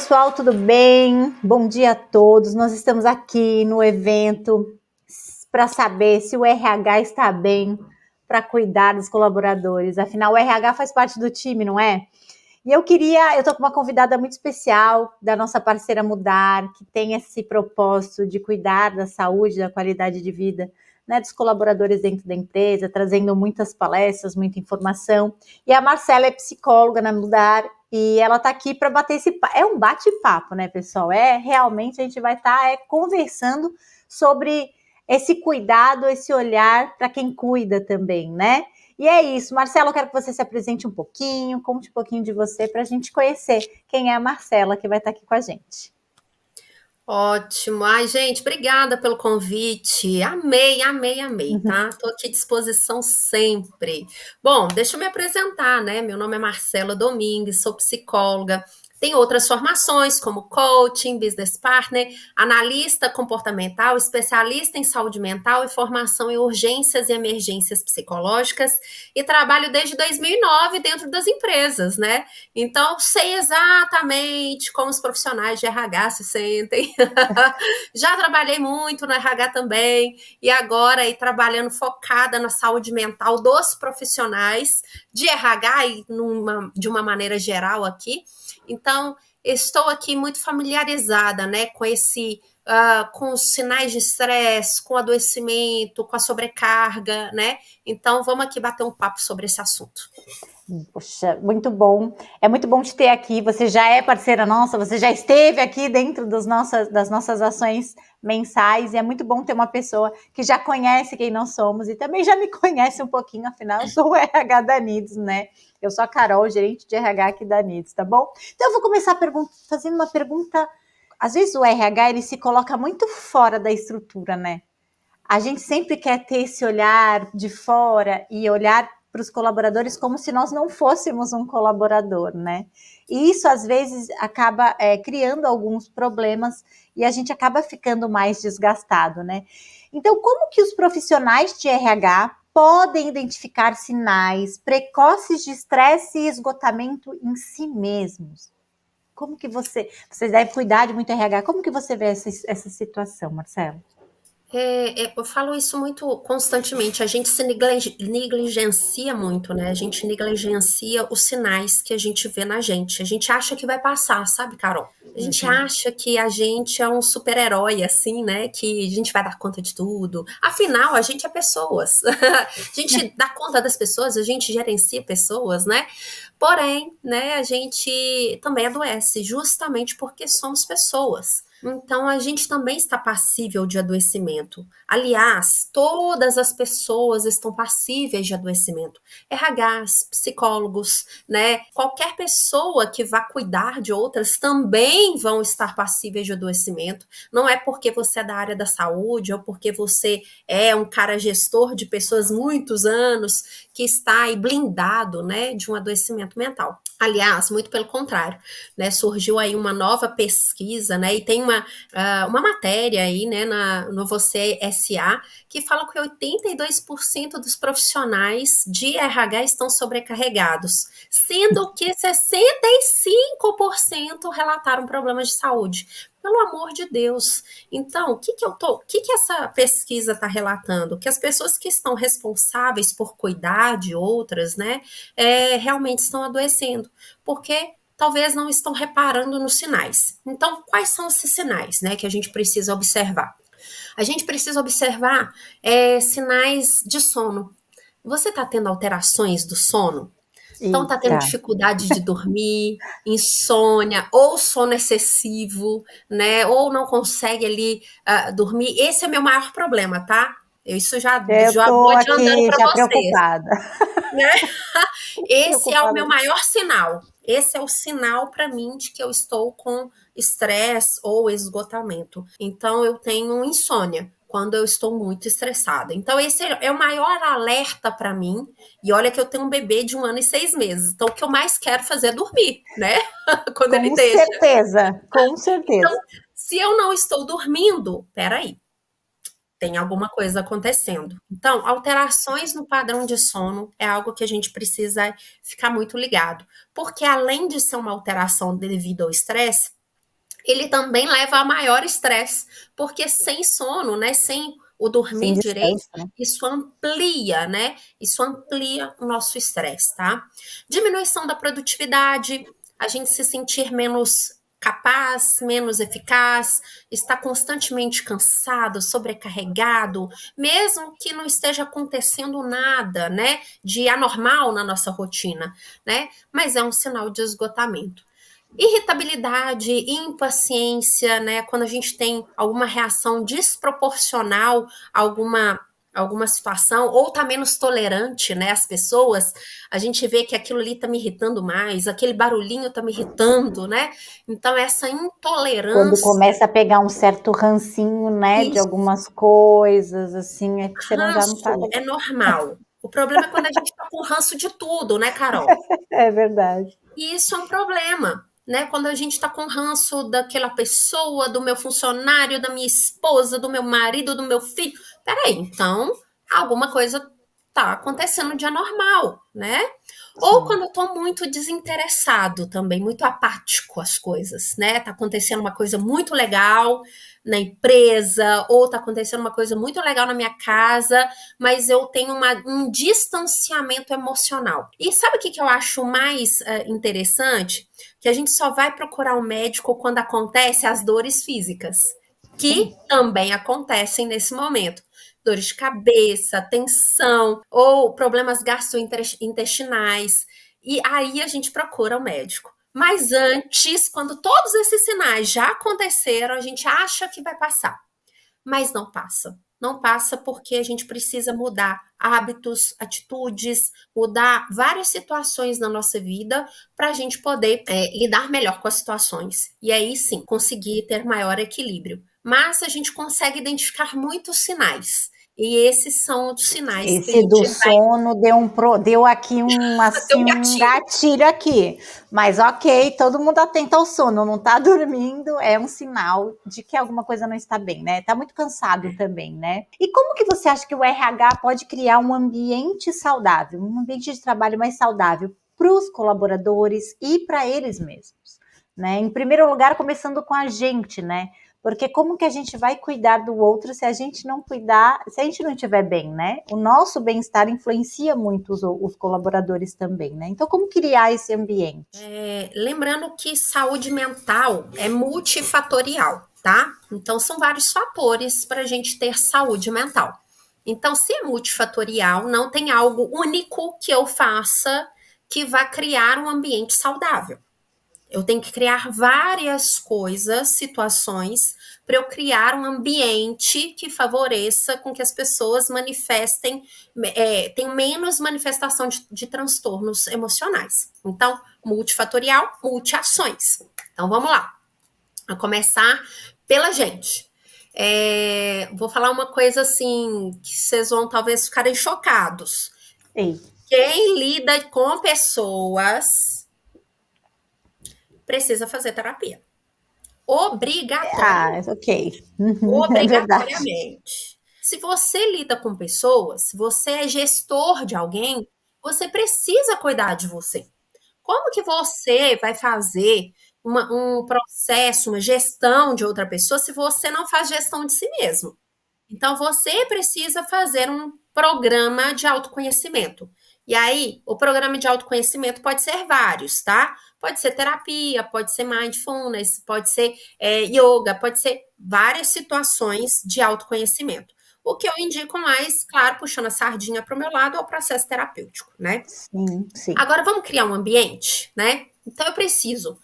pessoal, tudo bem? Bom dia a todos. Nós estamos aqui no evento para saber se o RH está bem para cuidar dos colaboradores. Afinal, o RH faz parte do time, não é? E eu estou com uma convidada muito especial da nossa parceira Mudar, que tem esse propósito de cuidar da saúde, da qualidade de vida, né, dos colaboradores dentro da empresa, trazendo muitas palestras, muita informação. E a Marcela é psicóloga na Mudar e ela está aqui para bater esse papo. É um bate-papo, né, pessoal? Realmente a gente vai estar conversando sobre esse cuidado, esse olhar para quem cuida também, né? E é isso, Marcela, eu quero que você se apresente um pouquinho, conte um pouquinho de você para a gente conhecer quem é a Marcela que vai estar aqui com a gente. Ótimo. Ai, gente, obrigada pelo convite. Amei, tá? Tô aqui à disposição sempre. Bom, deixa eu me apresentar, né? Meu nome é Marcela Domingues, sou psicóloga. Tenho outras formações, como coaching, business partner, analista comportamental, especialista em saúde mental e formação em urgências e emergências psicológicas. E trabalho desde 2009 dentro das empresas, né? Então, sei exatamente como os profissionais de RH se sentem. Já trabalhei muito no RH também, e agora aí trabalhando focada na saúde mental dos profissionais de RH e de uma maneira geral aqui. Então, estou aqui muito familiarizada, né, com com os sinais de estresse, com o adoecimento, com a sobrecarga, né? Então, vamos aqui bater um papo sobre esse assunto. Poxa, muito bom. É muito bom te ter aqui. Você já é parceira nossa, você já esteve aqui dentro das nossas ações mensais, e é muito bom ter uma pessoa que já conhece quem nós somos e também já me conhece um pouquinho, afinal, eu sou o RH da NIDS, né? Eu sou a Carol, gerente de RH aqui da NIDS, tá bom? Então, eu vou começar fazendo uma pergunta. Às vezes o RH, ele se coloca muito fora da estrutura, né? A gente sempre quer ter esse olhar de fora e olhar para os colaboradores como se nós não fôssemos um colaborador, né? E isso, às vezes, acaba criando alguns problemas e a gente acaba ficando mais desgastado, né? Então, como que os profissionais de RH podem identificar sinais precoces de estresse e esgotamento em si mesmos? Como que vocês devem cuidar de muito RH, como que você vê essa situação, Marcelo? Eu falo isso muito constantemente. A gente se negligencia muito, né? A gente negligencia os sinais que a gente vê na gente. A gente acha que vai passar, sabe, Carol? A gente acha que a gente é um super-herói, assim, né? Que a gente vai dar conta de tudo. Afinal, a gente é pessoas. A gente dá conta das pessoas, a gente gerencia pessoas, né? Porém, né, a gente também adoece, justamente porque somos pessoas. Então, a gente também está passível de adoecimento. Aliás, todas as pessoas estão passíveis de adoecimento. RHs, psicólogos, né? Qualquer pessoa que vá cuidar de outras também vão estar passíveis de adoecimento. Não é porque você é da área da saúde ou porque você é um cara gestor de pessoas muitos anos que está aí blindado, né, de um adoecimento mental. Aliás, muito pelo contrário, né, surgiu aí uma nova pesquisa, né, e tem uma matéria aí, né, no Você SA, que fala que 82% dos profissionais de RH estão sobrecarregados, sendo que 65% relataram problemas de saúde. Pelo amor de Deus. Então, o que essa pesquisa está relatando? Que as pessoas que estão responsáveis por cuidar de outras, né, realmente estão adoecendo, porque talvez não estão reparando nos sinais. Então, quais são esses sinais, né, que a gente precisa observar? A gente precisa observar sinais de sono. Você está tendo alterações do sono? Então, está tendo Eita. dificuldade de dormir, insônia, ou sono excessivo, né? Ou não consegue ali dormir. Esse é meu maior problema, tá? Isso Eu já vou tô adiantando aqui para já vocês, preocupada. né? Esse é o Preocupada. meu maior sinal. Esse é o sinal para mim de que eu estou com estresse ou esgotamento. Então, eu tenho insônia quando eu estou muito estressada. Então, esse é o maior alerta para mim. E olha que eu tenho um bebê de 1 ano e 6 meses. Então, o que eu mais quero fazer é dormir, né? Quando ele Com deixa. certeza, com Então, certeza. se eu não estou dormindo, peraí, tem alguma coisa acontecendo. Então, alterações no padrão de sono é algo que a gente precisa ficar muito ligado, porque além de ser uma alteração devido ao estresse, ele também leva a maior estresse, porque sem sono, né, sem o Sem dormir direito, descanso, né? isso amplia, né? Isso amplia o nosso estresse, tá? Diminuição da produtividade, a gente se sentir menos capaz, menos eficaz, está constantemente cansado, sobrecarregado, mesmo que não esteja acontecendo nada, né, de anormal na nossa rotina, né? Mas é um sinal de esgotamento. Irritabilidade, impaciência, né? Quando a gente tem alguma reação desproporcional a alguma situação, ou tá menos tolerante, né? As pessoas, a gente vê que aquilo ali tá me irritando mais, aquele barulhinho tá me irritando, né? Então, essa Quando intolerância, começa a pegar um certo rancinho, né, de isso, algumas coisas, assim, é que você não, já não tá ranço é legal. normal. O problema é quando a gente tá com ranço de tudo, né, Carol? É verdade. E isso é um problema, né? Quando a gente está com ranço daquela pessoa, do meu funcionário, da minha esposa, do meu marido, do meu filho. Peraí, então alguma coisa tá acontecendo de anormal, né? Ou Sim. quando eu tô muito desinteressado também, muito apático às coisas, né? Tá acontecendo uma coisa muito legal na empresa, ou tá acontecendo uma coisa muito legal na minha casa, mas eu tenho um distanciamento emocional. E sabe o que, que eu acho mais interessante? Que a gente só vai procurar um médico quando acontecem as dores físicas, Sim. que também acontecem nesse momento. Dores de cabeça, tensão ou problemas gastrointestinais. E aí a gente procura o médico. Mas antes, quando todos esses sinais já aconteceram, a gente acha que vai passar, mas não passa. Não passa porque a gente precisa mudar hábitos, atitudes, mudar várias situações na nossa vida para a gente poder lidar melhor com as situações. E aí sim, conseguir ter maior equilíbrio. Mas a gente consegue identificar muitos sinais. E esses são os sinais que a Esse gente do sono deu aqui um, vai ter um assim, um gatilho. gatilho aqui. Mas ok, todo mundo atento ao sono, não tá dormindo, é um sinal de que alguma coisa não está bem, né? Tá muito cansado também, né? E como que você acha que o RH pode criar um ambiente saudável, um ambiente de trabalho mais saudável para os colaboradores e para eles mesmos, né? Em primeiro lugar, começando com a gente, né? Porque como que a gente vai cuidar do outro se a gente não cuidar, se a gente não estiver bem, né? O nosso bem-estar influencia muito os colaboradores também, né? Então, como criar esse ambiente? Lembrando que saúde mental é multifatorial, tá? Então, são vários fatores para a gente ter saúde mental. Então, se é multifatorial, não tem algo único que eu faça que vá criar um ambiente saudável. Eu tenho que criar várias coisas, situações, para eu criar um ambiente que favoreça com que as pessoas manifestem, tenham menos manifestação de transtornos emocionais. Então, multifatorial, multi-ações. Então, vamos lá. A começar pela gente. Vou falar uma coisa assim, que vocês vão talvez ficarem chocados. Ei, Quem lida com pessoas precisa fazer terapia. Obrigatoriamente. ok. Uhum, é verdade. Obrigatoriamente. Se você lida com pessoas, se você é gestor de alguém, você precisa cuidar de você. Como que você vai fazer um processo, uma gestão de outra pessoa se você não faz gestão de si mesmo? Então, você precisa fazer um programa de autoconhecimento. E aí, o programa de autoconhecimento pode ser vários, tá? Pode ser terapia, pode ser mindfulness, pode ser yoga, pode ser várias situações de autoconhecimento. O que eu indico mais, claro, puxando a sardinha para o meu lado, é o processo terapêutico, né? Sim, sim. Agora, vamos criar um ambiente, né? Então, eu preciso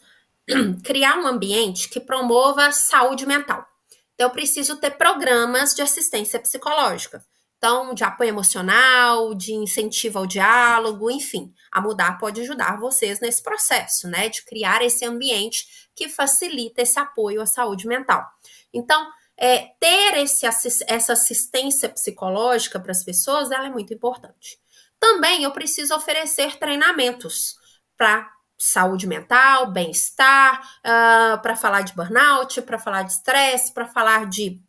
criar um ambiente que promova a saúde mental. Então, eu preciso ter programas de assistência psicológica. Então, de apoio emocional, de incentivo ao diálogo, enfim. A Mudar pode ajudar vocês nesse processo, né? De criar esse ambiente que facilita esse apoio à saúde mental. Então, ter essa assistência psicológica para as pessoas, ela é muito importante. Também eu preciso oferecer treinamentos para saúde mental, bem-estar, para falar de burnout, para falar de estresse, para falar de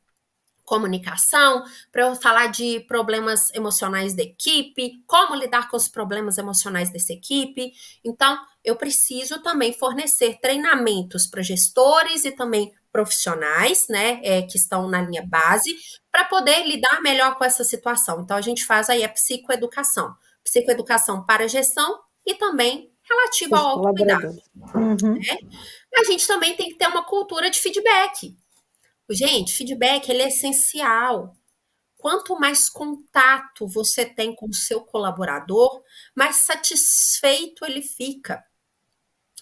comunicação, para eu falar de problemas emocionais da equipe, como lidar com os problemas emocionais dessa equipe. Então, eu preciso também fornecer treinamentos para gestores e também profissionais, né, que estão na linha base, para poder lidar melhor com essa situação. Então, a gente faz aí a psicoeducação. Psicoeducação para gestão e também relativa Os ao autocuidado. colaboradores. Uhum. A gente também tem que ter uma cultura de feedback. Gente, feedback ele é essencial. Quanto mais contato você tem com o seu colaborador, mais satisfeito ele fica.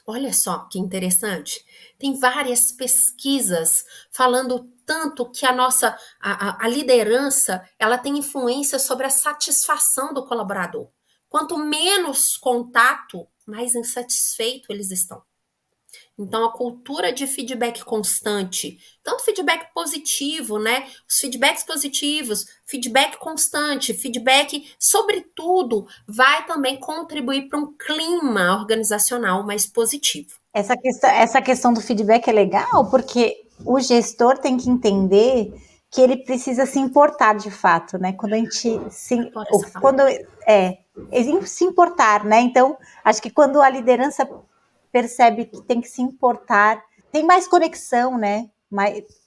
Olha só que interessante. Tem várias pesquisas falando tanto que a liderança ela tem influência sobre a satisfação do colaborador. Quanto menos contato, mais insatisfeito eles estão. Então, a cultura de feedback constante, tanto feedback positivo, né? Os feedbacks positivos, feedback constante, feedback, sobretudo, vai também contribuir para um clima organizacional mais positivo. Essa questão do feedback é legal, porque o gestor tem que entender que ele precisa se importar de fato, né? Quando a gente se importar, né? Então, acho que quando a liderança percebe que tem que se importar, tem mais conexão, né?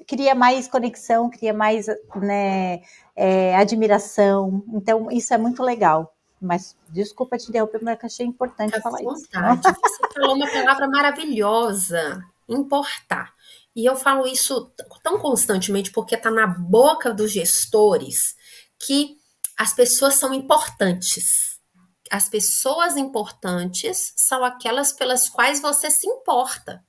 Cria mais conexão, cria mais, né, admiração. Então, isso é muito legal. Mas desculpa te interromper, mas eu achei importante falar isso. Vontade. Você falou uma palavra maravilhosa, importar. E eu falo isso tão constantemente porque está na boca dos gestores que as pessoas são importantes. As pessoas importantes são aquelas pelas quais você se importa.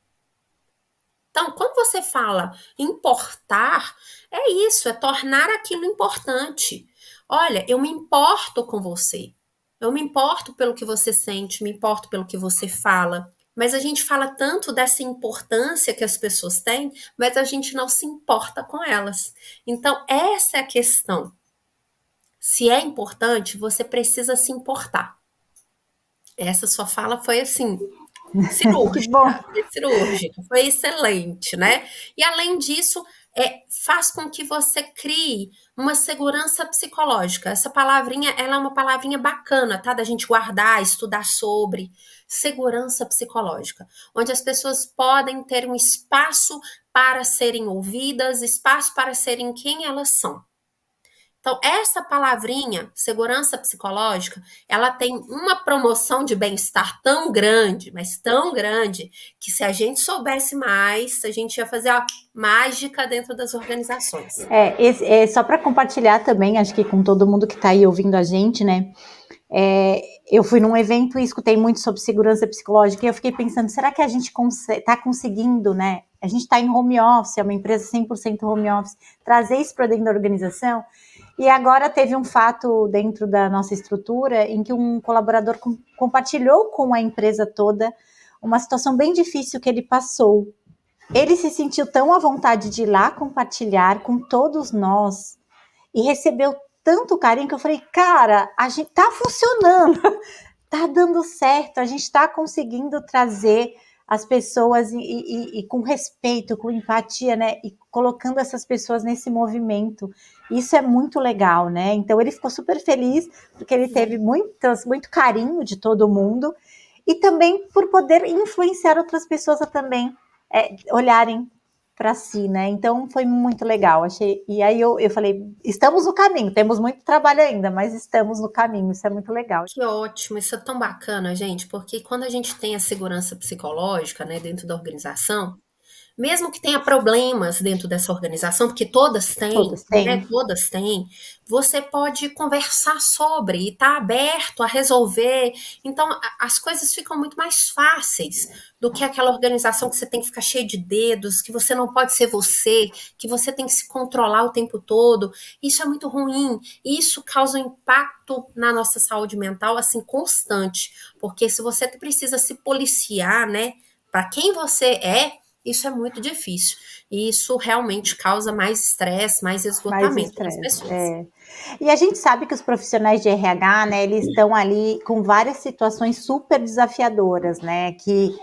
Então, quando você fala importar, é isso, é tornar aquilo importante. Olha, eu me importo com você. Eu me importo pelo que você sente, me importo pelo que você fala. Mas a gente fala tanto dessa importância que as pessoas têm, mas a gente não se importa com elas. Então, essa é a questão. Se é importante, você precisa se importar. Essa sua fala foi assim, Que bom. cirúrgica, foi excelente, né? E além disso, faz com que você crie uma segurança psicológica. Essa palavrinha, ela é uma palavrinha bacana, tá? Da gente guardar, estudar sobre segurança psicológica, onde as pessoas podem ter um espaço para serem ouvidas, espaço para serem quem elas são. Então, essa palavrinha, segurança psicológica, ela tem uma promoção de bem-estar tão grande, mas tão grande, que se a gente soubesse mais, a gente ia fazer a mágica dentro das organizações. Só para compartilhar também, acho que com todo mundo que está aí ouvindo a gente, né? Eu fui num evento e escutei muito sobre segurança psicológica e eu fiquei pensando, será que a gente está conseguindo, né? A gente está em home office, é uma empresa 100% home office, trazer isso para dentro da organização. E agora teve um fato dentro da nossa estrutura em que um colaborador compartilhou com a empresa toda uma situação bem difícil que ele passou. Ele se sentiu tão à vontade de ir lá compartilhar com todos nós e recebeu tanto carinho que eu falei, cara, a gente tá funcionando, tá dando certo, a gente tá conseguindo trazer as pessoas e com respeito, com empatia, né? E colocando essas pessoas nesse movimento. Isso é muito legal, né? Então ele ficou super feliz porque ele teve muito carinho de todo mundo e também por poder influenciar outras pessoas a também olharem para si, né? Então foi muito legal, achei. E aí eu falei, estamos no caminho, temos muito trabalho ainda, mas estamos no caminho, isso é muito legal. Que ótimo, isso é tão bacana, gente, porque quando a gente tem a segurança psicológica, né, dentro da organização, mesmo que tenha problemas dentro dessa organização, porque todas têm, né? Todas têm, você pode conversar sobre e estar aberto a resolver. Então, as coisas ficam muito mais fáceis do que aquela organização que você tem que ficar cheio de dedos, que você não pode ser você, que você tem que se controlar o tempo todo. Isso é muito ruim. Isso causa um impacto na nossa saúde mental, assim, constante. Porque se você precisa se policiar, né, para quem você isso é muito difícil. E isso realmente causa mais estresse, mais esgotamento das pessoas. E a gente sabe que os profissionais de RH, né, eles estão ali com várias situações super desafiadoras, né, que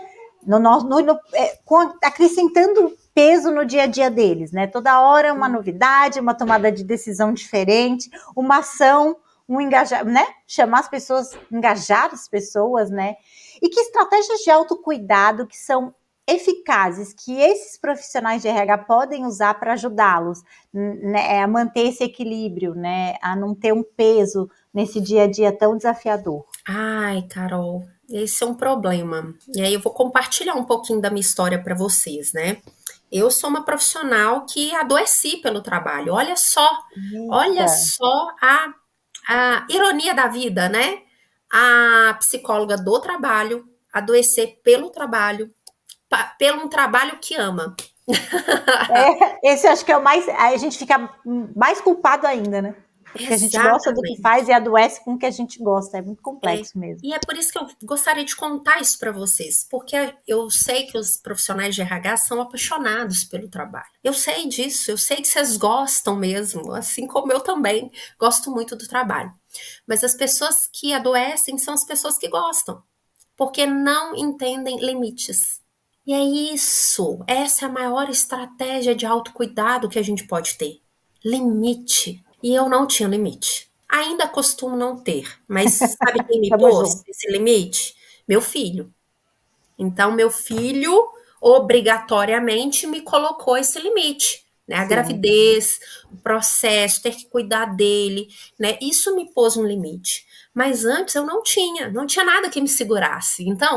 acrescentando peso no dia a dia deles, né? Toda hora uma novidade, uma tomada de decisão diferente, uma ação, um engajar, né? Chamar as pessoas, engajar as pessoas, né? E que estratégias de autocuidado que são eficazes, que esses profissionais de RH podem usar para ajudá-los, né, a manter esse equilíbrio, né? A não ter um peso nesse dia a dia tão desafiador. Ai, Carol, esse é um problema. E aí eu vou compartilhar um pouquinho da minha história para vocês, né? Eu sou uma profissional que adoeci pelo trabalho. Olha Eita. só a ironia da vida, né? A psicóloga do trabalho adoecer pelo trabalho, pelo um trabalho que ama. Esse acho que é o mais. Aí a gente fica mais culpado ainda, né? Porque a gente gosta do que faz Exatamente. e adoece com o que a gente gosta. É muito É. complexo mesmo. E é por isso que eu gostaria de contar isso para vocês, porque eu sei que os profissionais de RH são apaixonados pelo trabalho. Eu sei disso, eu sei que vocês gostam mesmo, assim como eu também gosto muito do trabalho. Mas as pessoas que adoecem são as pessoas que gostam, porque não entendem limites. E é isso, essa é a maior estratégia de autocuidado que a gente pode ter. Limite. E eu não tinha limite. Ainda costumo não ter, mas sabe quem me Tamo pôs junto. esse limite? Meu filho. Então, meu filho obrigatoriamente me colocou esse limite, né? A Sim. gravidez, o processo, ter que cuidar dele, né? Isso me pôs um limite. Mas antes eu não tinha nada que me segurasse. Então,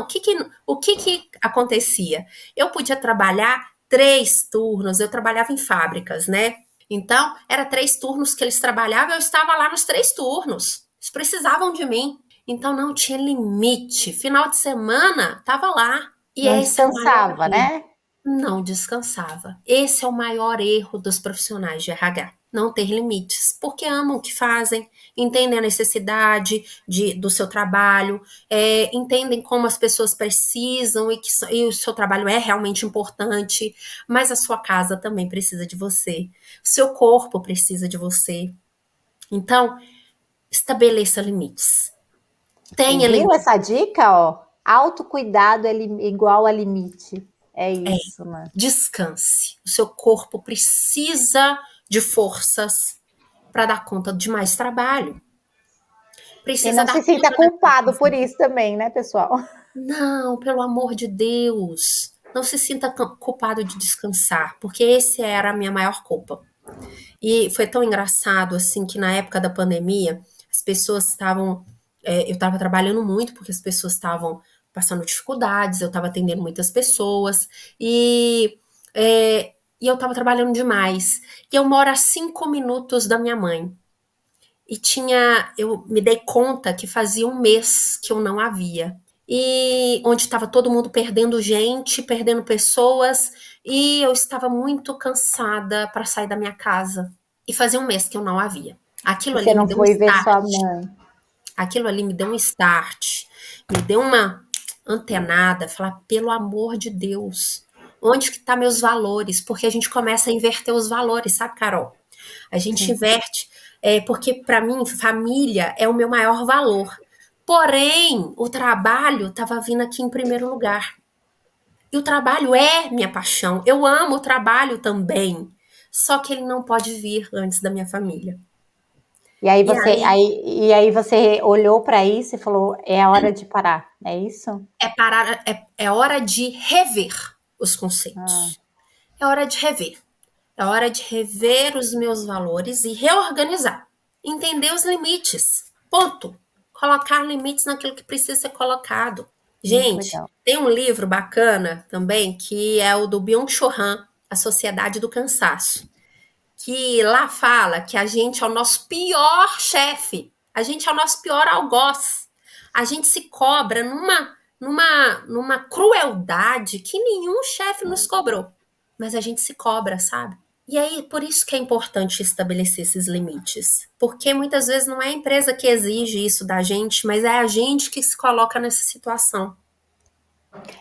o que acontecia? Eu podia trabalhar 3 turnos, eu trabalhava em fábricas, né? Então, era 3 turnos que eles trabalhavam, eu estava lá nos 3 turnos. Eles precisavam de mim. Então não tinha limite. Final de semana, tava lá. E Não esse é o maior descansava, erro. né? Não descansava. Esse é o maior erro dos profissionais de RH. Não ter limites, porque amam o que fazem, entendem a necessidade do seu trabalho, entendem como as pessoas precisam e o seu trabalho é realmente importante, mas a sua casa também precisa de você, o seu corpo precisa de você. Então, estabeleça limites. Tenha Viu limites. essa dica, ó? Autocuidado é igual a limite. É isso, né? Descanse. O seu corpo precisa de forças para dar conta de mais trabalho. E Precisa não dar se sinta conta da culpado por casa. isso também, né, pessoal? Não, pelo amor de Deus. Não se sinta culpado de descansar, porque esse era a minha maior culpa. E foi tão engraçado assim que na época da pandemia as pessoas estavam. Eu estava trabalhando muito porque as pessoas estavam passando dificuldades, eu estava atendendo muitas pessoas e eu estava trabalhando demais. E eu moro a 5 minutos da minha mãe. Eu me dei conta que fazia um mês que eu não a via. E onde estava todo mundo perdendo gente, perdendo pessoas, e eu estava muito cansada para sair da minha casa. E fazia um mês que eu não a via. Aquilo E você ali me não deu um foi ver start. sua mãe. Aquilo ali me deu um start. Me deu uma antenada, falar, pelo amor de Deus, onde que tá meus valores? Porque a gente começa a inverter os valores, sabe, Carol? A gente Sim. inverte, porque para mim, família é o meu maior valor. Porém, o trabalho estava vindo aqui em primeiro lugar. E o trabalho é minha paixão. Eu amo o trabalho também. Só que ele não pode vir antes da minha família. E aí E aí você olhou para isso e falou, é a hora de parar. É isso? é hora de rever os Ah, conceitos. É hora de rever. É hora de rever os meus valores e reorganizar. Entender os limites. Ponto. Colocar limites naquilo que precisa ser colocado. muito Gente, legal. tem um livro bacana também, que é o do Byung-Chul Han, A Sociedade do Cansaço. Que lá fala que a gente é o nosso pior chefe. A gente é o nosso pior algoz. A gente se cobra numa crueldade que nenhum chefe nos cobrou. Mas a gente se cobra, sabe? E aí, por isso que é importante estabelecer esses limites. Porque muitas vezes não é a empresa que exige isso da gente, mas é a gente que se coloca nessa situação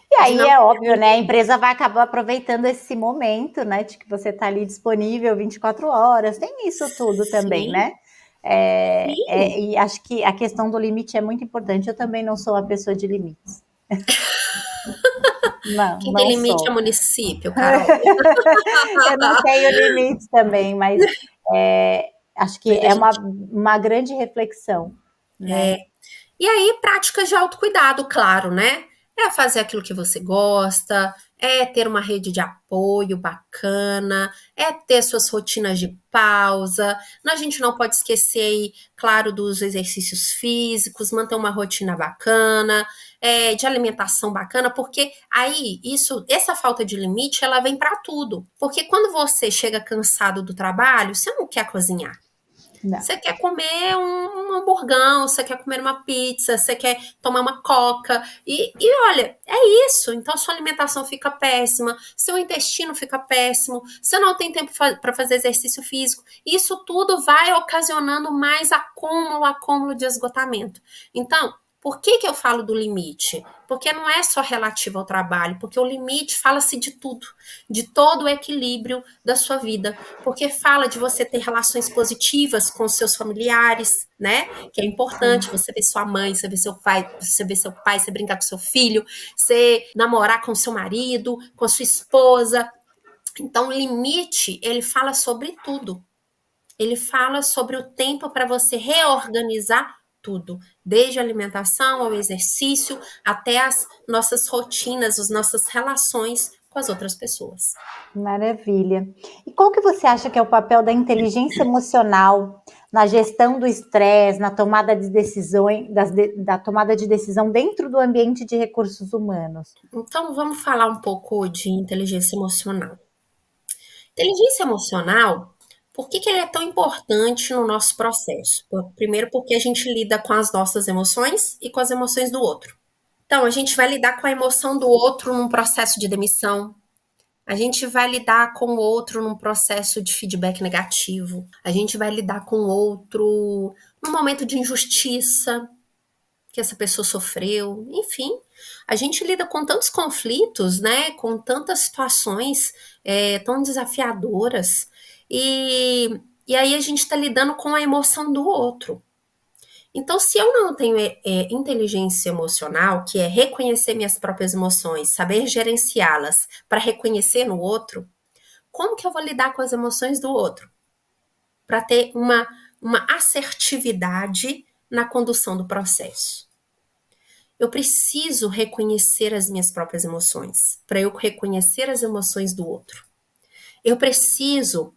E de aí não é ter óbvio, né? A limite. empresa vai acabar aproveitando esse momento, né? De que você está ali disponível 24 horas. Tem isso tudo também, Sim, né? sim. E acho que a questão do limite é muito importante. Eu também não sou uma pessoa de limites. Não, Quem tem não limite é sou. município, Carol. Eu não tenho limites também, mas acho que Mas a é gente uma grande reflexão, né? E aí, práticas de autocuidado, claro, né? É fazer aquilo que você gosta, é ter uma rede de apoio bacana, é ter suas rotinas de pausa. A gente não pode esquecer aí, claro, dos exercícios físicos, manter uma rotina bacana, de alimentação bacana, porque aí essa falta de limite, ela vem para tudo. Porque quando você chega cansado do trabalho, você não quer cozinhar. Não. Você quer comer um hamburgão, você quer comer uma pizza, você quer tomar uma coca. E olha, é isso. Então, sua alimentação fica péssima, seu intestino fica péssimo, você não tem tempo para fazer exercício físico. Isso tudo vai ocasionando mais acúmulo de esgotamento. Então, por que eu falo do limite? Porque não é só relativo ao trabalho, porque o limite fala-se de tudo, de todo o equilíbrio da sua vida, porque fala de você ter relações positivas com os seus familiares, né? Que é importante você ver sua mãe, você ver seu pai, você brincar com seu filho, você namorar com seu marido, com sua esposa. Então, o limite, ele fala sobre tudo. Ele fala sobre o tempo para você reorganizar tudo, desde a alimentação ao exercício, até as nossas rotinas, as nossas relações com as outras pessoas. Maravilha. E qual que você acha que é o papel da inteligência emocional na gestão do estresse, na tomada de decisões, da tomada de decisão dentro do ambiente de recursos humanos? Então, vamos falar um pouco de inteligência emocional. Inteligência emocional, por que ele é tão importante no nosso processo? Primeiro, porque a gente lida com as nossas emoções e com as emoções do outro. Então, a gente vai lidar com a emoção do outro num processo de demissão. A gente vai lidar com o outro num processo de feedback negativo. A gente vai lidar com o outro num momento de injustiça que essa pessoa sofreu. Enfim, a gente lida com tantos conflitos, né? Com tantas situações tão desafiadoras. E aí a gente está lidando com a emoção do outro. Então, se eu não tenho inteligência emocional, que é reconhecer minhas próprias emoções, saber gerenciá-las para reconhecer no outro, como que eu vou lidar com as emoções do outro? Para ter uma assertividade na condução do processo. Eu preciso reconhecer as minhas próprias emoções, para eu reconhecer as emoções do outro. Eu preciso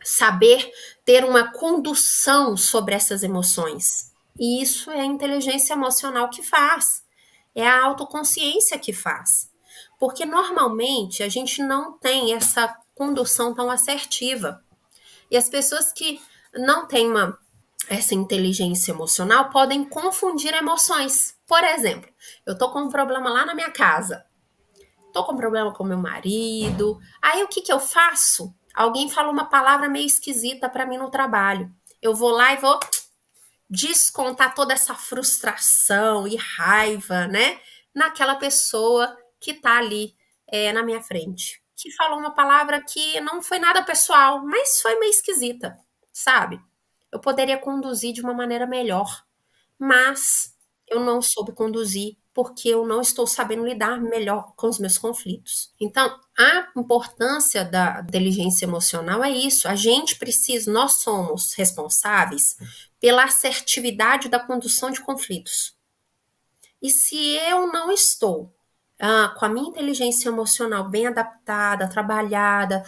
saber ter uma condução sobre essas emoções. E isso é a inteligência emocional que faz. É a autoconsciência que faz. Porque normalmente a gente não tem essa condução tão assertiva. E as pessoas que não têm essa inteligência emocional podem confundir emoções. Por exemplo, eu tô com um problema lá na minha casa. Tô com um problema com meu marido. Aí o que eu faço? Alguém fala uma palavra meio esquisita para mim no trabalho. Eu vou lá e vou descontar toda essa frustração e raiva, né, naquela pessoa que tá ali na minha frente. Que falou uma palavra que não foi nada pessoal, mas foi meio esquisita, sabe? Eu poderia conduzir de uma maneira melhor, mas eu não soube conduzir porque eu não estou sabendo lidar melhor com os meus conflitos. Então, a importância da inteligência emocional é isso. A gente precisa, nós somos responsáveis pela assertividade da condução de conflitos. E se eu não estou com a minha inteligência emocional bem adaptada, trabalhada,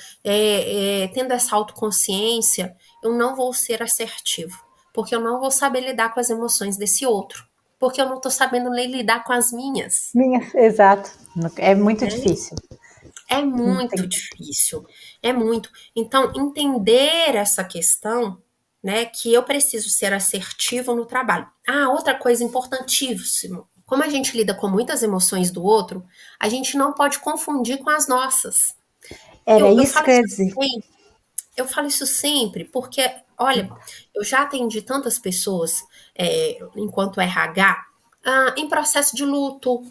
tendo essa autoconsciência, eu não vou ser assertivo, porque eu não vou saber lidar com as emoções desse outro, porque eu não estou sabendo lidar com as minhas. Exato. É muito Né? difícil. É muito difícil, é muito. Então, entender essa questão, né, que eu preciso ser assertivo no trabalho. Ah, outra coisa importantíssima. Como a gente lida com muitas emoções do outro, a gente não pode confundir com as nossas. Era Eu isso falo que eu ia isso dizer. sempre, eu falo isso sempre, porque, olha, eu já atendi tantas pessoas enquanto RH em processo de luto,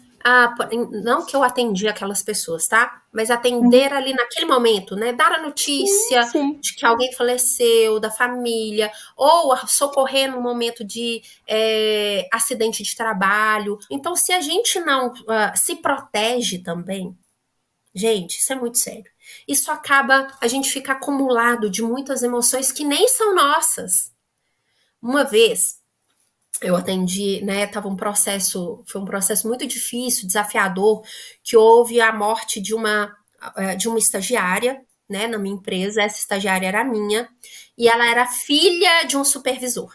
não que eu atendi aquelas pessoas, tá? Mas Uhum. atender ali naquele momento, né? Dar a Sim, notícia sim. de que alguém faleceu, da família, ou socorrer no momento de acidente de trabalho. Então, se a gente não se protege também, gente, isso é muito sério. Isso acaba, a gente fica acumulado de muitas emoções que nem são nossas. Uma vez, eu atendi, né? Foi um processo muito difícil, desafiador, que houve a morte de uma estagiária, né, na minha empresa. Essa estagiária era minha e ela era filha de um supervisor.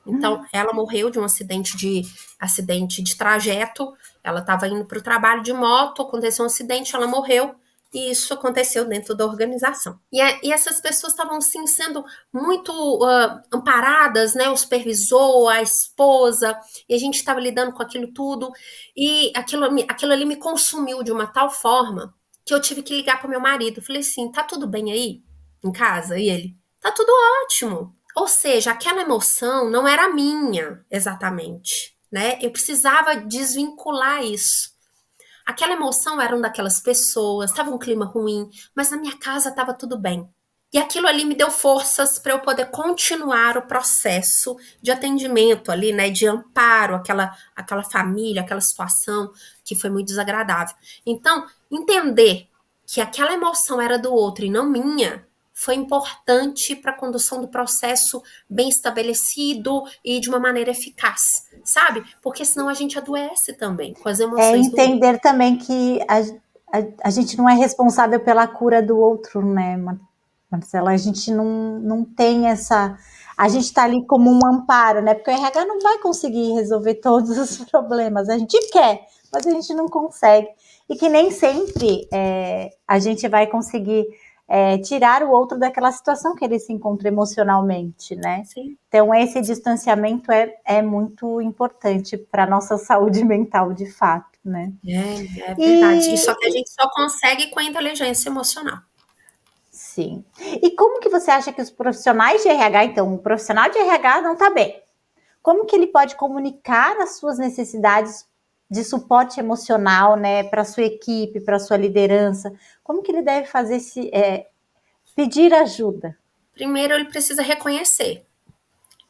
Então, ela morreu de um acidente de trajeto. Ela estava indo para o trabalho de moto, aconteceu um acidente, ela morreu. E isso aconteceu dentro da organização. E essas pessoas estavam, assim, sendo muito amparadas, né? O supervisor, a esposa, e a gente estava lidando com aquilo tudo. E aquilo ali me consumiu de uma tal forma que eu tive que ligar para o meu marido. Falei assim: tá tudo bem aí em casa? E ele: tá tudo ótimo. Ou seja, aquela emoção não era minha, exatamente, né? Eu precisava desvincular isso. Aquela emoção era daquelas pessoas, estava um clima ruim, mas na minha casa estava tudo bem. E aquilo ali me deu forças para eu poder continuar o processo de atendimento ali, né, de amparo aquela família, aquela situação que foi muito desagradável. Então, entender que aquela emoção era do outro e não minha foi importante para a condução do processo bem estabelecido e de uma maneira eficaz, sabe? Porque senão a gente adoece também com as É emoções do outro. entender também que a gente não é responsável pela cura do outro, né, Marcela? A gente não tem essa. A gente está ali como um amparo, né? Porque o RH não vai conseguir resolver todos os problemas. A gente quer, mas a gente não consegue. E que nem sempre a gente vai conseguir tirar o outro daquela situação que ele se encontra emocionalmente, né? Sim. Então, esse distanciamento é muito importante para a nossa saúde mental, de fato, né? É verdade. E só que a E, gente só consegue com a inteligência emocional. sim. E como que você acha que os profissionais de RH, então, o profissional de RH não está bem? Como que ele pode comunicar as suas necessidades de suporte emocional, né, para sua equipe, para sua liderança? Como que ele deve fazer pedir ajuda? Primeiro, ele precisa reconhecer.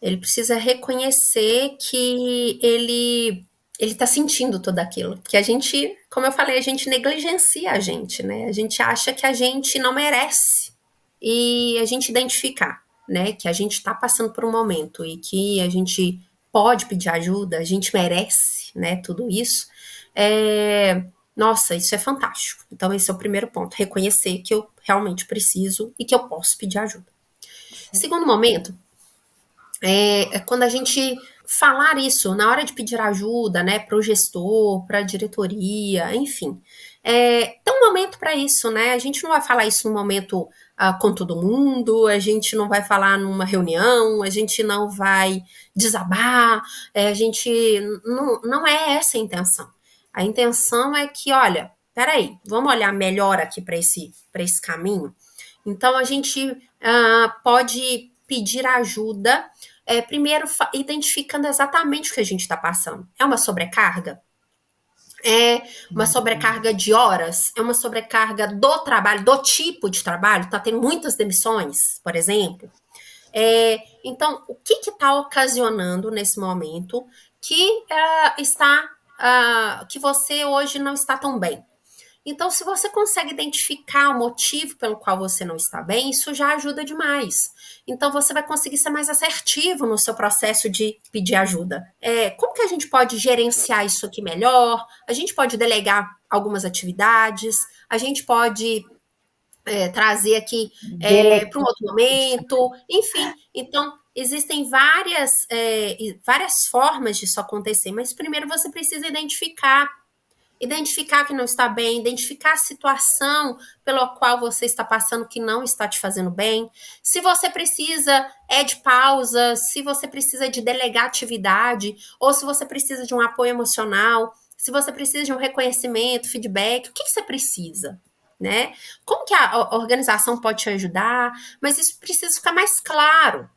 Ele precisa reconhecer que ele está sentindo tudo aquilo. Que a gente, como eu falei, a gente negligencia a gente, né? A gente acha que a gente não merece. E a gente identificar, né, que a gente está passando por um momento e que a gente pode pedir ajuda, a gente merece, né, tudo isso. Nossa, isso é fantástico. Então, esse é o primeiro ponto: reconhecer que eu realmente preciso e que eu posso pedir ajuda. Segundo momento, quando a gente falar isso na hora de pedir ajuda, né, para o gestor, para a diretoria, enfim. Tem um momento para isso, né? A gente não vai falar isso no momento com todo mundo, a gente não vai falar numa reunião, a gente não vai desabar, a gente não é essa a intenção. A intenção é que, olha, peraí, vamos olhar melhor aqui para esse caminho. Então a gente pode pedir ajuda primeiro identificando exatamente o que a gente está passando. É uma sobrecarga? É uma sobrecarga de horas? É uma sobrecarga do trabalho, do tipo de trabalho? Está tendo muitas demissões, por exemplo? Então, o que está ocasionando nesse momento que que você hoje não está tão bem? Então, se você consegue identificar o motivo pelo qual você não está bem, isso já ajuda demais. Então, você vai conseguir ser mais assertivo no seu processo de pedir ajuda. Como que a gente pode gerenciar isso aqui melhor? A gente pode delegar algumas atividades, a gente pode trazer aqui para um outro momento, enfim. Então, existem várias formas disso acontecer, mas primeiro você precisa identificar que não está bem, identificar a situação pela qual você está passando que não está te fazendo bem. Se você precisa de pausa, se você precisa de delegar atividade, ou se você precisa de um apoio emocional, se você precisa de um reconhecimento, feedback, o que você precisa? Né? Como que a organização pode te ajudar? Mas isso precisa ficar mais claro,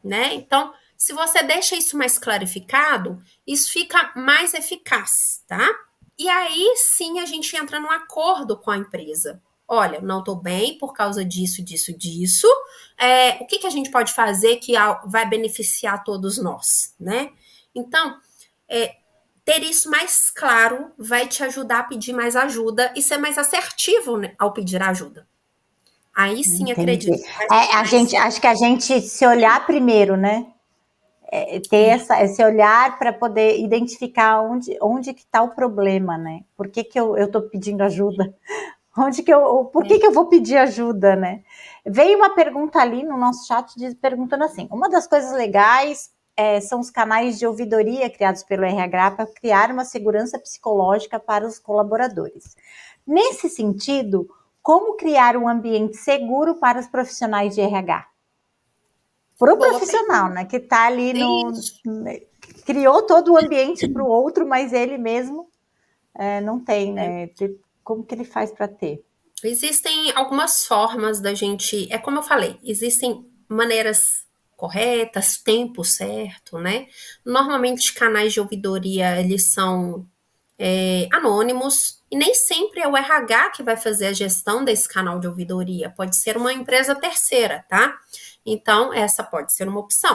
né? Então, se você deixa isso mais clarificado, isso fica mais eficaz, tá? E aí sim a gente entra num acordo com a empresa. Olha, não estou bem por causa disso, disso, disso. O que a gente pode fazer que vai beneficiar todos nós, né? Então, é, ter isso mais claro vai te ajudar a pedir mais ajuda e ser mais assertivo, né, ao pedir ajuda. Aí sim Entendi. acredito que vai ser A mais. gente, acho que a gente se olhar primeiro, né? Ter esse olhar para poder identificar onde que está o problema, né? Por que eu estou pedindo ajuda? Por que eu vou pedir ajuda, né? Veio uma pergunta ali no nosso chat perguntando assim: uma das coisas legais são os canais de ouvidoria criados pelo RH para criar uma segurança psicológica para os colaboradores. Nesse sentido, como criar um ambiente seguro para os profissionais de RH? Para o Boa profissional, pergunta. né? Que está ali Isso. criou todo o ambiente para o outro, mas ele mesmo não tem, né? Como que ele faz para ter? Existem algumas formas da gente. É como eu falei, existem maneiras corretas, tempo certo, né? Normalmente, canais de ouvidoria eles são anônimos e nem sempre é o RH que vai fazer a gestão desse canal de ouvidoria. Pode ser uma empresa terceira, tá? Então, essa pode ser uma opção.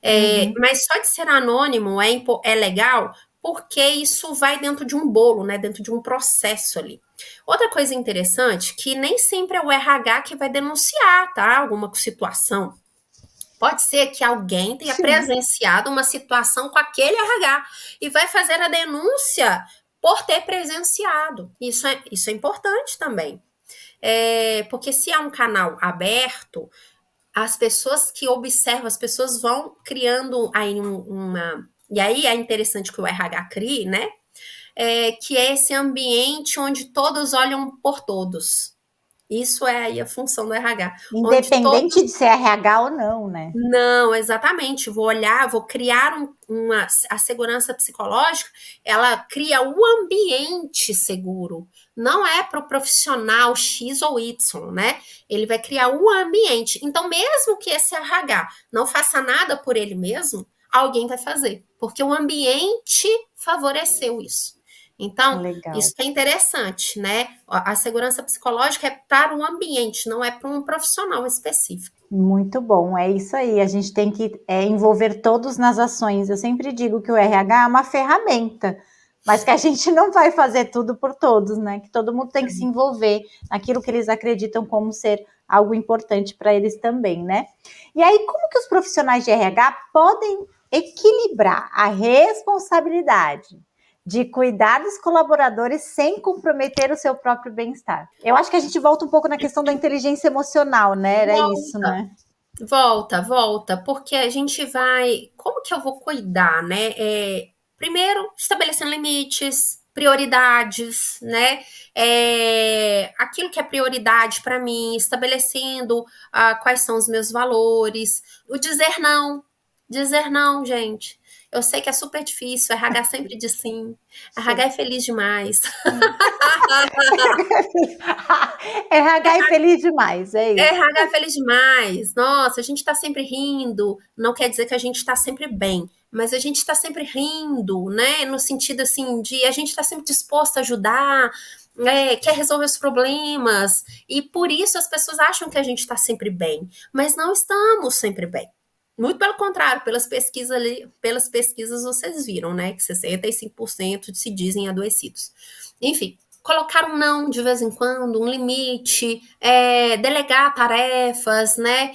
Uhum. Mas só de ser anônimo é legal porque isso vai dentro de um bolo, né? Dentro de um processo ali. Outra coisa interessante, que nem sempre é o RH que vai denunciar, tá? Alguma situação. Pode ser que alguém tenha Sim. presenciado uma situação com aquele RH e vai fazer a denúncia por ter presenciado. Isso é importante também. Porque se é um canal aberto, as pessoas que observam, as pessoas vão criando aí uma. E aí é interessante que o RH crie, né? Que é esse ambiente onde todos olham por todos. Isso é aí a função do RH, onde Independente todos. de ser RH ou não, né? Não, exatamente. Vou olhar, vou criar a segurança psicológica, ela cria o ambiente seguro. Não é para o profissional X ou Y, né? Ele vai criar o ambiente. Então, mesmo que esse RH não faça nada por ele mesmo, alguém vai fazer, porque o ambiente favoreceu isso. Então, Legal. isso é interessante, né? A segurança psicológica é para o ambiente, não é para um profissional específico. Muito bom, é isso aí. A gente tem que envolver todos nas ações. Eu sempre digo que o RH é uma ferramenta, mas que a gente não vai fazer tudo por todos, né? Que todo mundo tem que se envolver naquilo que eles acreditam como ser algo importante para eles também, né? E aí, como que os profissionais de RH podem equilibrar a responsabilidade de cuidar dos colaboradores sem comprometer o seu próprio bem-estar? Eu acho que a gente volta um pouco na questão da inteligência emocional, né? Era isso, Volta, né? volta, porque a gente vai. Como que eu vou cuidar, né? Primeiro, estabelecendo limites, prioridades, né? Aquilo que é prioridade para mim, estabelecendo quais são os meus valores, o dizer não. Dizer não, gente. Eu sei que é super difícil, RH sempre diz sim. RH Sim. é feliz demais. RH é feliz demais, é isso. RH é feliz demais. Nossa, a gente está sempre rindo. Não quer dizer que a gente está sempre bem, mas a gente está sempre rindo, né? No sentido assim de a gente está sempre disposto a ajudar, quer resolver os problemas. E por isso as pessoas acham que a gente está sempre bem, mas não estamos sempre bem. Muito pelo contrário, pelas pesquisas vocês viram, né? Que 65% se dizem adoecidos. Enfim, colocar um não de vez em quando, um limite, delegar tarefas, né?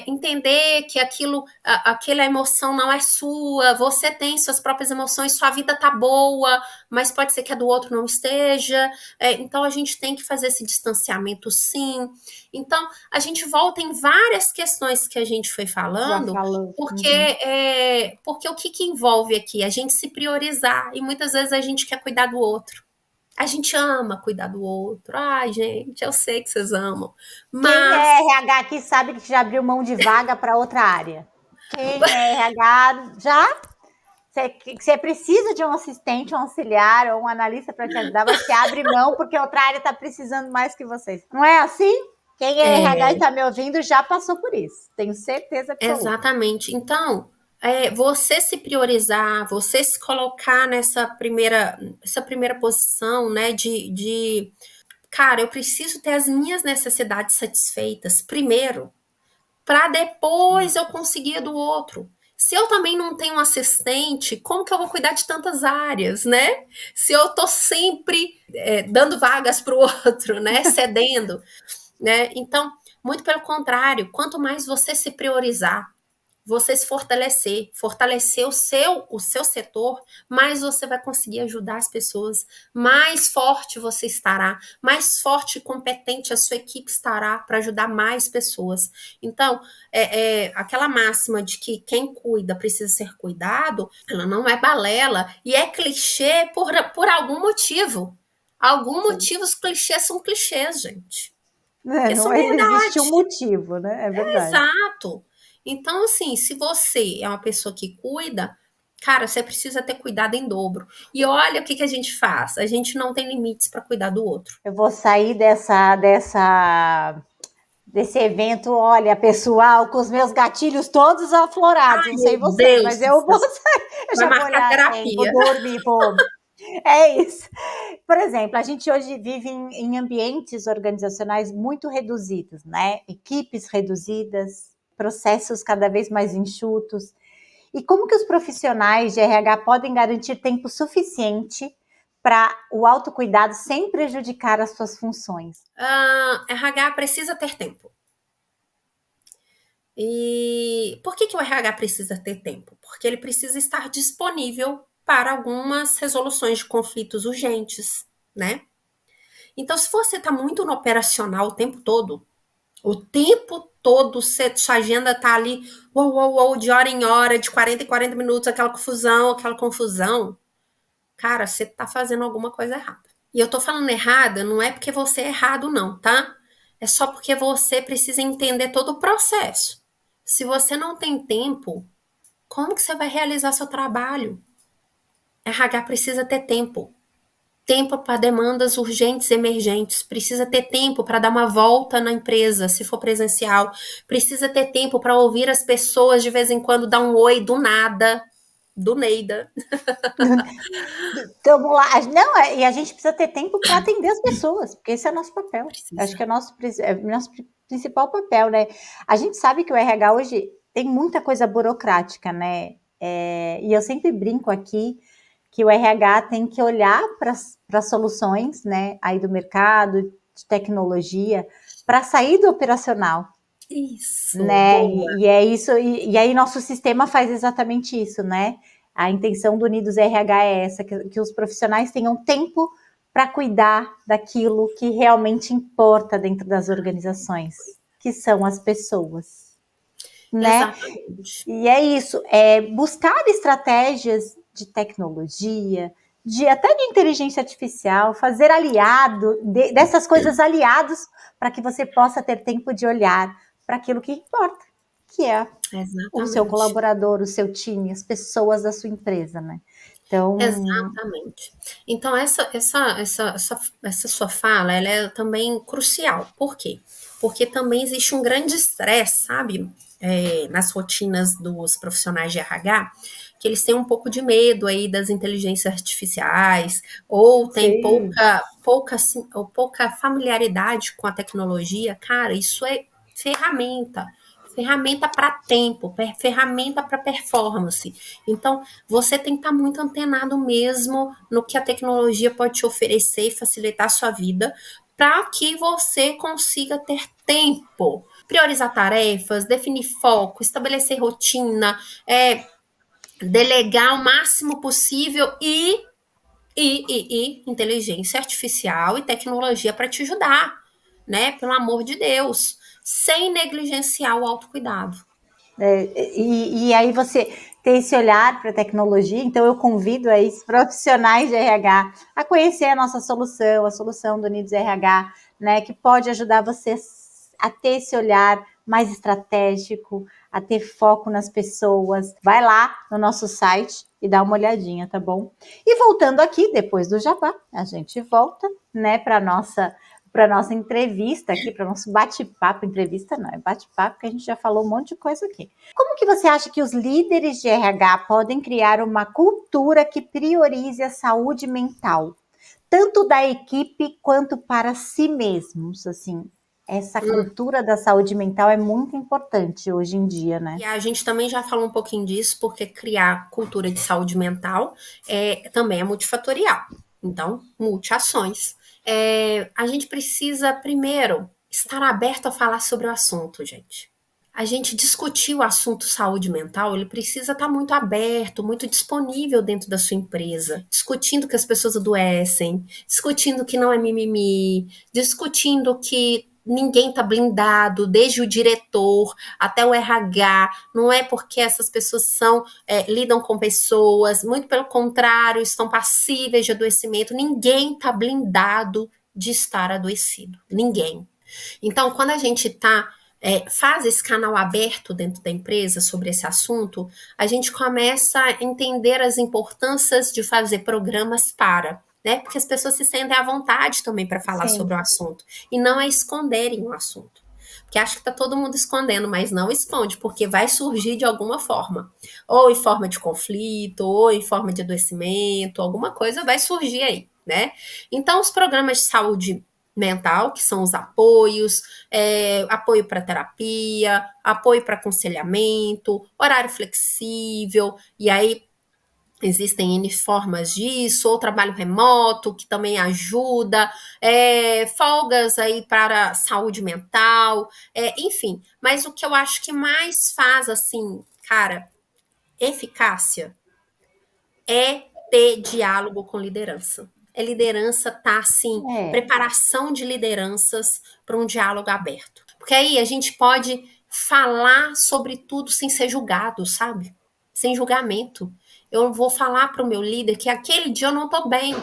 Entender que aquela emoção não é sua, você tem suas próprias emoções, sua vida tá boa, mas pode ser que a do outro não esteja. Então a gente tem que fazer esse distanciamento, sim. Então a gente volta em várias questões que a gente foi Já falando, falou. porque, Uhum. porque o que envolve aqui? A gente se priorizar e muitas vezes a gente quer cuidar do outro. A gente ama cuidar do outro. Ai, gente, eu sei que vocês amam. Quem Mas é RH aqui sabe que já abriu mão de vaga para outra área. Quem é RH já. Você precisa de um assistente, um auxiliar ou um analista para te ajudar, mas você abre mão porque outra área está precisando mais que vocês. Não é assim? Quem é RH e é está me ouvindo já passou por isso. Tenho certeza absoluta. exatamente. Então, você se priorizar, você se colocar essa primeira posição, né, cara, eu preciso ter as minhas necessidades satisfeitas primeiro, para depois eu conseguir do outro. Se eu também não tenho um assistente, como que eu vou cuidar de tantas áreas, né? Se eu tô sempre dando vagas para o outro, né? Cedendo, né? Então, muito pelo contrário, quanto mais você se priorizar, você se fortalecer o seu setor, mais você vai conseguir ajudar as pessoas, mais forte você estará, mais forte e competente a sua equipe estará para ajudar mais pessoas. Então, aquela máxima de que quem cuida precisa ser cuidado, ela não é balela e é clichê por algum motivo. Algum Sim. motivo os clichês são clichês, gente. Porque Não são existe um verdade. motivo, né? É verdade. Exato. Então, assim, se você é uma pessoa que cuida, cara, você precisa ter cuidado em dobro. E olha o que a gente faz. A gente não tem limites para cuidar do outro. Eu vou sair desse evento, olha, pessoal, com os meus gatilhos todos aflorados. Não sei Meu vocês, Deus mas do eu céu. vou sair, eu Vai já vou marcar olhar assim, vou terapia. dormir, vou. É isso. Por exemplo, a gente hoje vive em ambientes organizacionais muito reduzidos, né? Equipes reduzidas, processos cada vez mais enxutos. E como que os profissionais de RH podem garantir tempo suficiente para o autocuidado sem prejudicar as suas funções? RH precisa ter tempo. E por que o RH precisa ter tempo? Porque ele precisa estar disponível para algumas resoluções de conflitos urgentes, né? Então, se você está muito no operacional o tempo todo, sua agenda tá ali, de hora em hora, de 40 em 40 minutos, aquela confusão, cara, você tá fazendo alguma coisa errada. E eu tô falando errada, não é porque você é errado, não, tá? É só porque você precisa entender todo o processo. Se você não tem tempo, como que você vai realizar seu trabalho? RH precisa ter tempo. Tempo para demandas urgentes e emergentes, precisa ter tempo para dar uma volta na empresa, se for presencial, precisa ter tempo para ouvir as pessoas de vez em quando dar um oi do nada, do Neida. Então, vamos lá. Não, e a gente precisa ter tempo para atender as pessoas, porque esse é o nosso papel. Acho Precisa. que é o nosso principal papel, né? A gente sabe que o RH hoje tem muita coisa burocrática, né? E eu sempre brinco aqui que o RH tem que olhar para as soluções, né, aí do mercado, de tecnologia, para sair do operacional, Isso, né? boa. E é isso, e aí nosso sistema faz exatamente isso, né? A intenção do Unidos RH é essa, que os profissionais tenham tempo para cuidar daquilo que realmente importa dentro das organizações, que são as pessoas, né? Exatamente. E é isso, buscar estratégias de tecnologia, até de inteligência artificial, fazer dessas coisas aliados para que você possa ter tempo de olhar para aquilo que importa, que é o seu Exatamente. colaborador, o seu time, as pessoas da sua empresa, né? Então, Exatamente. Então, essa sua fala, ela é também crucial. Por quê? Porque também existe um grande estresse, sabe? Nas rotinas dos profissionais de RH, que eles têm um pouco de medo aí das inteligências artificiais, ou têm sim, ou pouca familiaridade com a tecnologia. Cara, isso é ferramenta. Ferramenta para tempo, ferramenta para performance. Então, você tem que estar muito antenado mesmo no que a tecnologia pode te oferecer e facilitar a sua vida, para que você consiga ter tempo, priorizar tarefas, definir foco, estabelecer rotina, delegar o máximo possível e inteligência artificial e tecnologia para te ajudar, né? Pelo amor de Deus, sem negligenciar o autocuidado. e aí você ter esse olhar para a tecnologia, então eu convido aí os profissionais de RH a conhecer a solução do Unidos RH, né, que pode ajudar você a ter esse olhar mais estratégico, a ter foco nas pessoas. Vai lá no nosso site e dá uma olhadinha, tá bom? E voltando aqui, depois do jabá, a gente volta, né, para para nossa entrevista aqui, para o nosso bate-papo. Entrevista não, é bate-papo, que a gente já falou um monte de coisa aqui. Como que você acha que os líderes de RH podem criar uma cultura que priorize a saúde mental, tanto da equipe quanto para si mesmos? Assim, essa cultura da saúde mental é muito importante hoje em dia, né? E a gente também já falou um pouquinho disso, porque criar cultura de saúde mental também é multifatorial. Então, multi-ações. A gente precisa, primeiro, estar aberto a falar sobre o assunto, gente. A gente discutir o assunto saúde mental, ele precisa estar muito aberto, muito disponível dentro da sua empresa, discutindo que as pessoas adoecem, discutindo que não é mimimi, discutindo que ninguém está blindado, desde o diretor até o RH, não é porque essas pessoas lidam com pessoas, muito pelo contrário, estão passíveis de adoecimento, ninguém está blindado de estar adoecido, ninguém. Então, quando a gente faz esse canal aberto dentro da empresa sobre esse assunto, a gente começa a entender as importâncias de fazer programas né? Porque as pessoas se sentem à vontade também para falar Sim. sobre o assunto e não é esconderem o assunto. Porque acho que está todo mundo escondendo, mas não esconde, porque vai surgir de alguma forma. Ou em forma de conflito, ou em forma de adoecimento, alguma coisa vai surgir aí, né? Então, os programas de saúde mental, que são os apoios, apoio para terapia, apoio para aconselhamento, horário flexível, e aí existem N formas disso, ou trabalho remoto, que também ajuda, folgas aí para saúde mental, enfim. Mas o que eu acho que mais faz, assim, cara, eficácia é ter diálogo com liderança. Liderança tá assim, preparação de lideranças para um diálogo aberto. Porque aí a gente pode falar sobre tudo sem ser julgado, sabe? Sem julgamento. Eu vou falar para o meu líder que aquele dia eu não tô bem,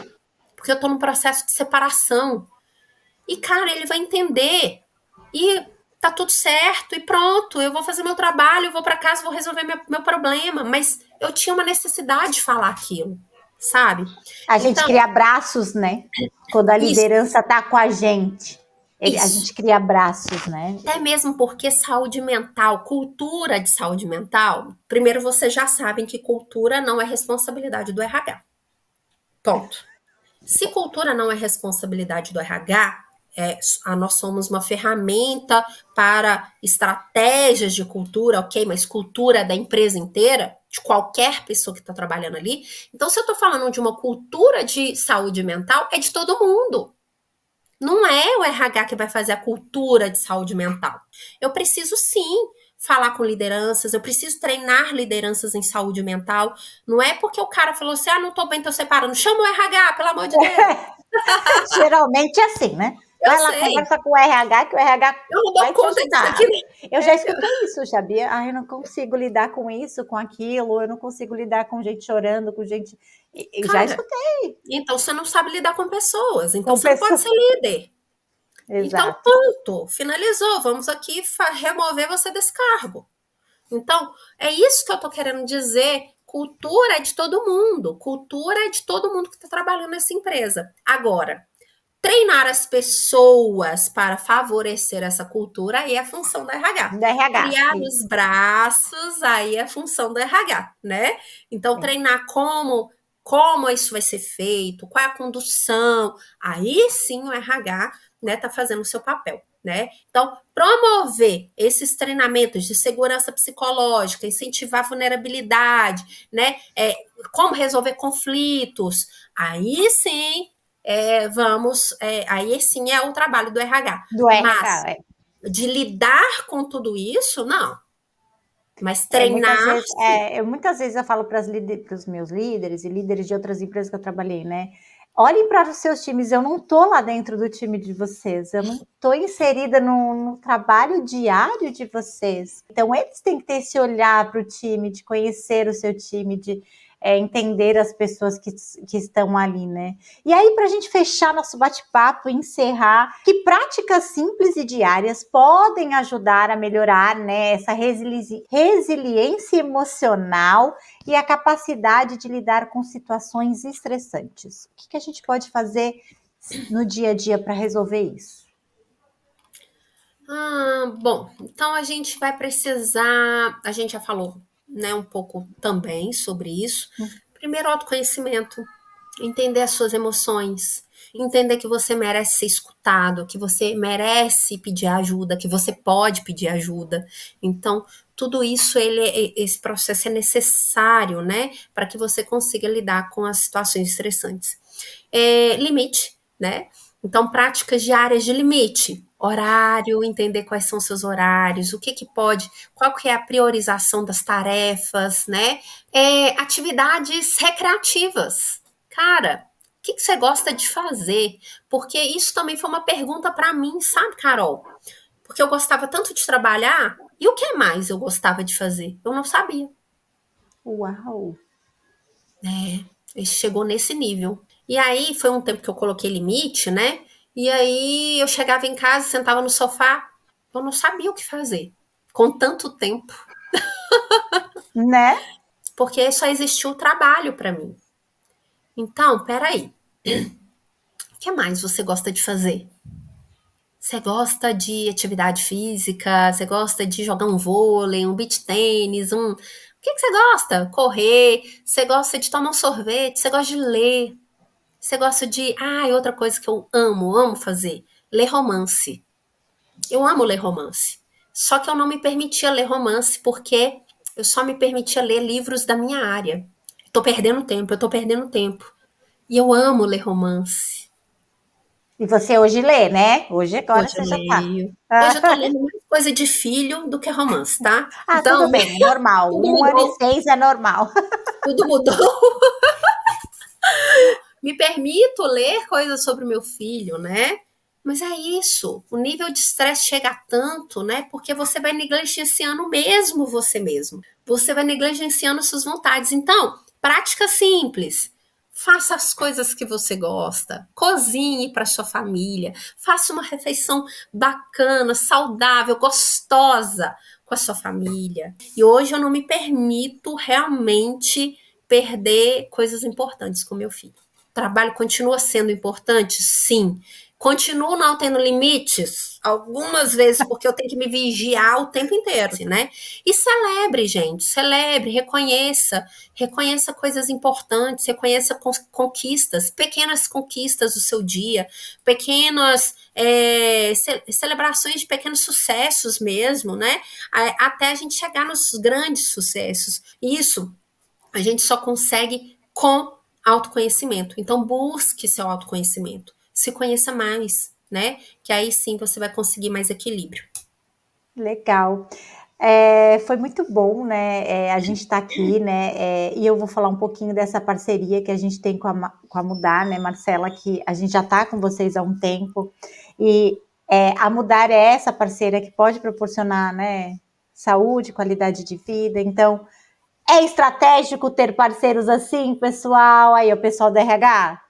porque eu tô num processo de separação. E, cara, ele vai entender. E tá tudo certo, e pronto, eu vou fazer meu trabalho, eu vou para casa, vou resolver meu problema. Mas eu tinha uma necessidade de falar aquilo, sabe? A gente Então, cria braços, né? Quando a liderança está com a gente. A gente cria braços, né? Até mesmo porque saúde mental, cultura de saúde mental, primeiro vocês já sabem que cultura não é responsabilidade do RH. Ponto. Se cultura não é responsabilidade do RH, nós somos uma ferramenta para estratégias de cultura, ok? Mas cultura é da empresa inteira, de qualquer pessoa que está trabalhando ali. Então, se eu estou falando de uma cultura de saúde mental, é de todo mundo. Não é o RH que vai fazer a cultura de saúde mental. Eu preciso sim falar com lideranças, eu preciso treinar lideranças em saúde mental. Não é porque o cara falou assim, não tô bem, tô separando. Chama o RH, pelo amor de Deus. Geralmente é assim, né? Eu Vai lá, sei. conversa com o RH, que o RH Eu não vai dou te conta disso ajudar. aqui. Eu já escutei isso, sabia? Eu não consigo lidar com isso, com aquilo, eu não consigo lidar com gente chorando, com gente... Já Cara, escutei. então você não sabe lidar com pessoas, então Com você não pode pessoas... ser líder. Então, Exato. ponto. Finalizou. Vamos aqui remover você desse cargo. Então, é isso que eu tô querendo dizer. Cultura é de todo mundo. Cultura é de todo mundo que está trabalhando nessa empresa. Agora, treinar as pessoas para favorecer essa cultura, aí é a função do RH. Do RH. Criar Isso. os braços, aí é a função do RH, né? Então, treinar como isso vai ser feito, qual é a condução, aí sim o RH, né, tá fazendo o seu papel, né? Então, promover esses treinamentos de segurança psicológica, incentivar a vulnerabilidade, né? Como resolver conflitos, aí sim aí sim é o trabalho do RH. Do RH, Mas de lidar com tudo isso, não. Mas Muitas treinar, vezes, sim. muitas vezes eu falo para os meus líderes e líderes de outras empresas que eu trabalhei, né? Olhem para os seus times, eu não estou lá dentro do time de vocês, eu não estou inserida no trabalho diário de vocês. Então, eles têm que ter esse olhar para o time, de conhecer o seu time, de entender as pessoas que estão ali, né? E aí, para a gente fechar nosso bate-papo e encerrar, que práticas simples e diárias podem ajudar a melhorar, né, essa resiliência emocional e a capacidade de lidar com situações estressantes? O que a gente pode fazer no dia a dia para resolver isso? Bom, então a gente vai precisar, a gente já falou, né, um pouco também sobre isso. Primeiro, autoconhecimento, entender as suas emoções, entender que você merece ser escutado, que você merece pedir ajuda, que você pode pedir ajuda. Então, tudo isso, esse processo é necessário, né, para que você consiga lidar com as situações estressantes. Limite, né? Então, práticas diárias de limite. Horário, entender quais são seus horários, o que que pode, qual que é a priorização das tarefas, né? Atividades recreativas. Cara, o que que você gosta de fazer? Porque isso também foi uma pergunta para mim, sabe, Carol? Porque eu gostava tanto de trabalhar, e o que mais eu gostava de fazer? Eu não sabia. Uau! Chegou nesse nível. E aí foi um tempo que eu coloquei limite, né? E aí eu chegava em casa, sentava no sofá, eu não sabia o que fazer com tanto tempo, Né? porque só existia o trabalho para mim. Então, peraí, o que mais você gosta de fazer? Você gosta de atividade física? Você gosta de jogar um vôlei, um beach tênis, um. O que que você gosta? Correr? Você gosta de tomar um sorvete? Você gosta de ler? Você gosta de. Ah, e outra coisa que eu amo fazer: ler romance. Eu amo ler romance. Só que eu não me permitia ler romance porque eu só me permitia ler livros da minha área. Tô perdendo tempo, eu tô perdendo tempo. E eu amo ler romance. E você hoje lê, né? Hoje agora Hoje eu você já tá. leio. Hoje eu tô lendo mais coisa de filho do que romance, tá? Ah, Então, tudo bem, normal. tudo 1 ano e mudou. 6 é normal. Tudo mudou. Me permito ler coisas sobre o meu filho, né? Mas é isso, o nível de estresse chega a tanto, né? Porque você vai negligenciando mesmo você mesmo. Você vai negligenciando suas vontades. Então, prática simples. Faça as coisas que você gosta. Cozinhe para sua família. Faça uma refeição bacana, saudável, gostosa com a sua família. E hoje eu não me permito realmente perder coisas importantes com meu filho. O trabalho continua sendo importante? Sim. Continuo não tendo limites, algumas vezes, porque eu tenho que me vigiar o tempo inteiro, assim, né? E celebre, gente, celebre, reconheça coisas importantes, reconheça conquistas, pequenas conquistas do seu dia, pequenas celebrações de pequenos sucessos mesmo, né? Até a gente chegar nos grandes sucessos. Isso a gente só consegue com autoconhecimento. Então, busque seu autoconhecimento. Se conheça mais, né? Que aí sim você vai conseguir mais equilíbrio. Legal. Foi muito bom, né? A gente está aqui, né? E eu vou falar um pouquinho dessa parceria que a gente tem com a Mudar, né, Marcela? Que a gente já está com vocês há um tempo. E a Mudar é essa parceira que pode proporcionar, né, saúde, qualidade de vida. Então, é estratégico ter parceiros assim, pessoal. Aí, o pessoal do RH.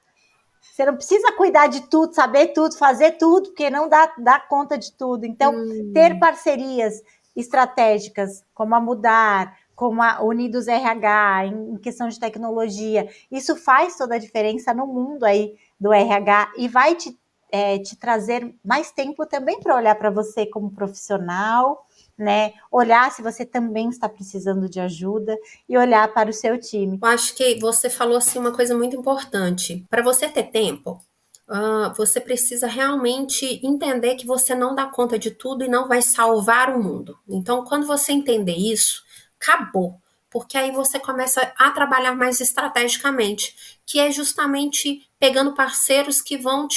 Você não precisa cuidar de tudo, saber tudo, fazer tudo, porque não dá conta de tudo. Então, ter parcerias estratégicas, como a Mudar, como a Unidos RH, em questão de tecnologia, isso faz toda a diferença no mundo aí do RH e vai te trazer mais tempo também para olhar para você como profissional, né? Olhar se você também está precisando de ajuda e olhar para o seu time. Eu acho que você falou assim uma coisa muito importante. Para você ter tempo, você precisa realmente entender que você não dá conta de tudo e não vai salvar o mundo. Então, quando você entender isso, acabou. Porque aí você começa a trabalhar mais estrategicamente, que é justamente pegando parceiros que vão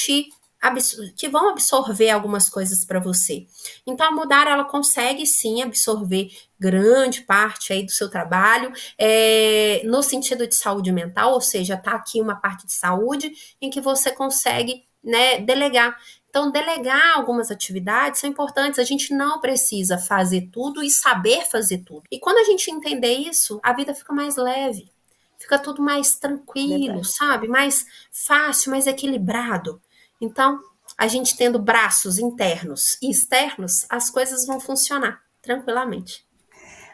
absorver algumas coisas para você. Então, a Mudar, ela consegue sim absorver grande parte aí do seu trabalho, no sentido de saúde mental, ou seja, tá aqui uma parte de saúde em que você consegue, né, delegar. Então, delegar algumas atividades são importantes. A gente não precisa fazer tudo e saber fazer tudo. E quando a gente entender isso, a vida fica mais leve, fica tudo mais tranquilo, Verdade. sabe? Mais fácil, mais equilibrado. Então, a gente tendo braços internos e externos, as coisas vão funcionar tranquilamente.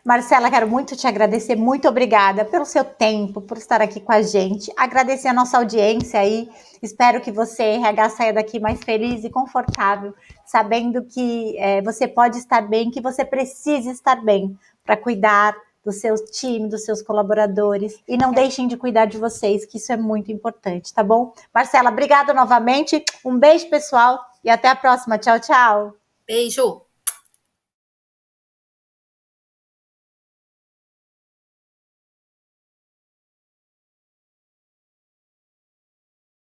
Marcela, quero muito te agradecer, muito obrigada pelo seu tempo, por estar aqui com a gente, agradecer a nossa audiência aí, espero que você, RH, saia daqui mais feliz e confortável, sabendo que você pode estar bem, que você precisa estar bem para cuidar do seu time, dos seus colaboradores, e não deixem de cuidar de vocês, que isso é muito importante, tá bom? Marcela, obrigada novamente, um beijo pessoal e até a próxima, tchau, tchau! Beijo!